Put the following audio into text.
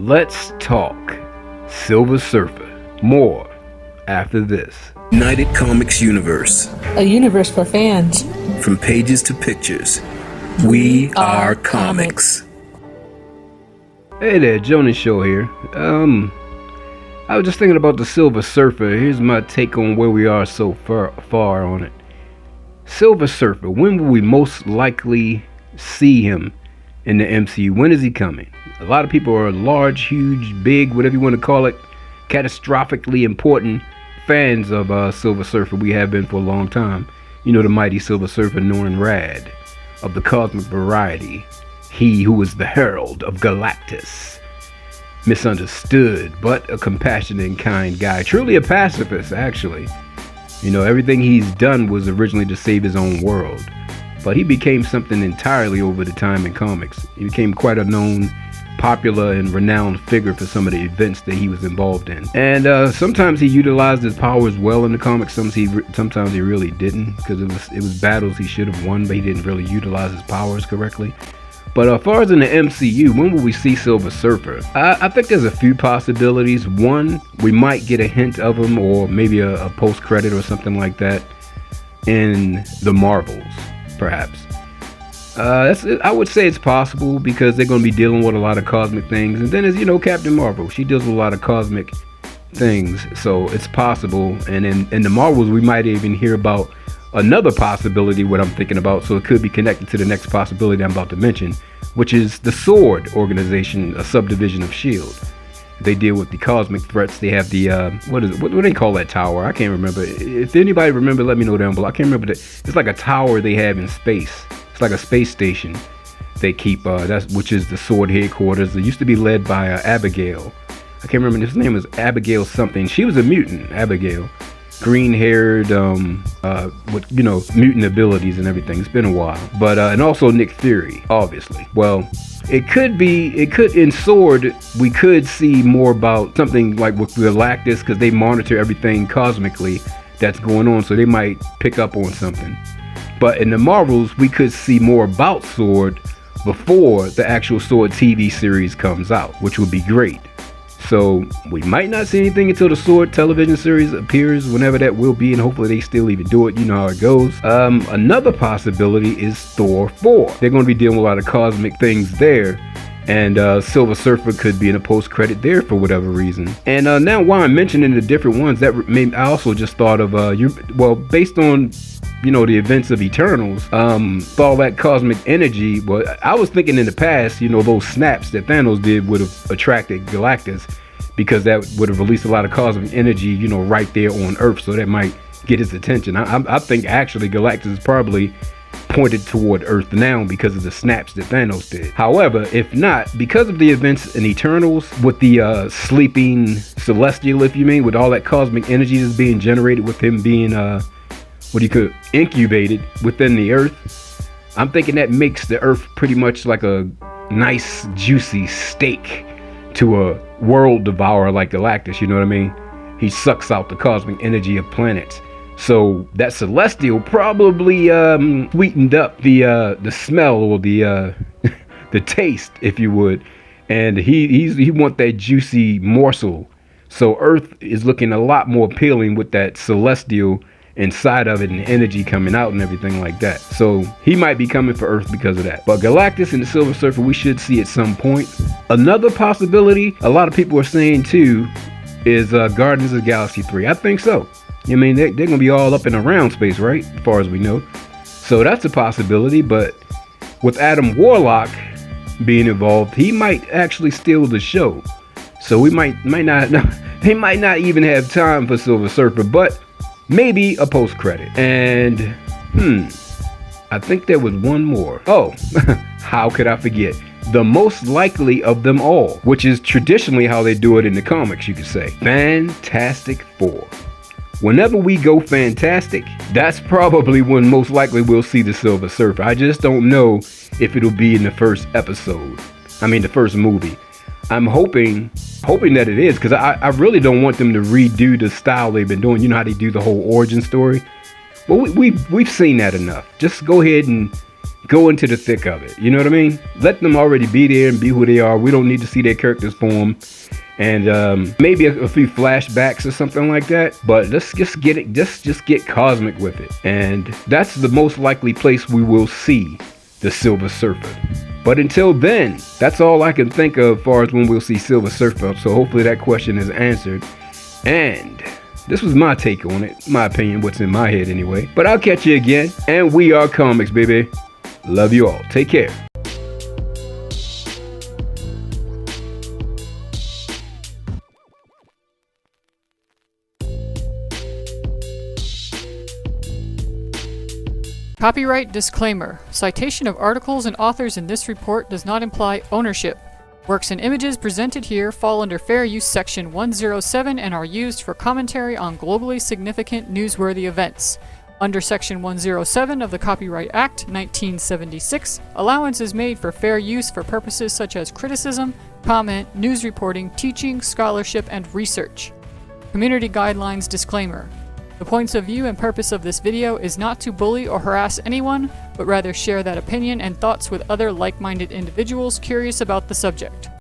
Let's talk Silver Surfer. More after this. UnitedComicsUniverse. A universe for fans. From pages to pictures, we are comics. Hey there, JoninSho here. I was just thinking about the Silver Surfer. Here's my take on where we are so far on it. Silver Surfer, when will we most likely see him in the MCU? When is he coming? A lot of people are large, huge, big, whatever you want to call it, catastrophically important fans of Silver Surfer. We have been for a long time. You know, the mighty Silver Surfer Norrin Radd of the cosmic variety. He who is the herald of Galactus. Misunderstood, but a compassionate and kind guy. Truly a pacifist, actually. You know, everything he's done was originally to save his own world. But he became something entirely over the time in comics. He became quite a known, popular, and renowned figure for some of the events that he was involved in. And sometimes he utilized his powers well in the comics. Sometimes he really didn't, because it was battles he should have won, but he didn't really utilize his powers correctly. But as far as in the MCU, when will we see Silver Surfer? I think there's a few possibilities. One, we might get a hint of him, or maybe a post-credit or something like that in the Marvels, perhaps. I would say it's possible, because they're going to be dealing with a lot of cosmic things. And then, as you know, Captain Marvel, she deals with a lot of cosmic things, so it's possible. And in the Marvels, we might even hear about another possibility, what I'm thinking about, so it could be connected to the next possibility I'm about to mention, which is the Sword organization, a subdivision of S.H.I.E.L.D. They deal with the cosmic threats. They have the, what do they call that tower? I can't remember. If anybody remember, let me know down below. I can't remember. It's like a tower they have in space. It's like a space station they keep, which is the Sword headquarters. It used to be led by Abigail. I can't remember, his name was Abigail something. She was a mutant, Abigail. Green-haired, with, you know, mutant abilities and everything. It's been a while. But, and also Nick Fury, obviously. Well, it could in Sword, we could see more about something like with Galactus, because they monitor everything cosmically that's going on, so they might pick up on something. But in the Marvels, we could see more about Sword before the actual Sword TV series comes out, which would be great. So we might not see anything until the Sword television series appears, whenever that will be, and hopefully they still even do it. You know how it goes. Another possibility is Thor 4. They're going to be dealing with a lot of cosmic things there, and Silver Surfer could be in a post-credit there for whatever reason. And now while I'm mentioning the different ones, I also just thought of based on, you know, the events of Eternals, all that cosmic energy. Well, I was thinking in the past, you know, those snaps that Thanos did would have attracted Galactus, because that would have released a lot of cosmic energy, you know, right there on Earth, so that might get his attention. I think actually Galactus is probably pointed toward Earth now because of the snaps that Thanos did. However, if not, because of the events in Eternals, with the sleeping Celestial, if you mean, with all that cosmic energy that's being generated with him being incubated within the Earth, I'm thinking that makes the Earth pretty much like a nice juicy steak to a world devourer like Galactus, you know what I mean? He sucks out the cosmic energy of planets. So that Celestial probably sweetened up the smell, or the the taste, if you would, and he want that juicy morsel. So Earth is looking a lot more appealing with that Celestial inside of it, and the energy coming out and everything like that. So he might be coming for Earth because of that. But Galactus and the Silver Surfer, we should see at some point. Another possibility a lot of people are saying too is Guardians of the Galaxy 3. I think so. I mean, they're gonna be all up and around space, right, as far as we know. So that's a possibility. But with Adam Warlock being involved, he might actually steal the show. So we might not they might not even have time for Silver Surfer, but maybe a post-credit. And I think there was one more. Oh, how could I forget? The most likely of them all, which is traditionally how they do it in the comics, you could say. Fantastic Four. Whenever we go fantastic, that's probably when most likely we'll see the Silver Surfer. I just don't know if it'll be in the first episode. I mean, the first movie. I'm hoping that it is, because I really don't want them to redo the style they've been doing. You know how they do the whole origin story? Well, we've seen that enough. Just go ahead and go into the thick of it. You know what I mean? Let them already be there and be who they are. We don't need to see their characters form. And maybe a few flashbacks or something like that, but let's just get it, just get cosmic with it. And that's the most likely place we will see the Silver Surfer. But until then, that's all I can think of as far as when we'll see Silver Surfer. So hopefully that question is answered. And this was my take on it, my opinion, what's in my head anyway. But I'll catch you again, and we are comics, baby. Love you all. Take care. Copyright disclaimer. Citation of articles and authors in this report does not imply ownership. Works and images presented here fall under Fair Use Section 107 and are used for commentary on globally significant newsworthy events. Under Section 107 of the Copyright Act, 1976, allowance is made for fair use for purposes such as criticism, comment, news reporting, teaching, scholarship, and research. Community Guidelines Disclaimer. The points of view and purpose of this video is not to bully or harass anyone, but rather share that opinion and thoughts with other like-minded individuals curious about the subject.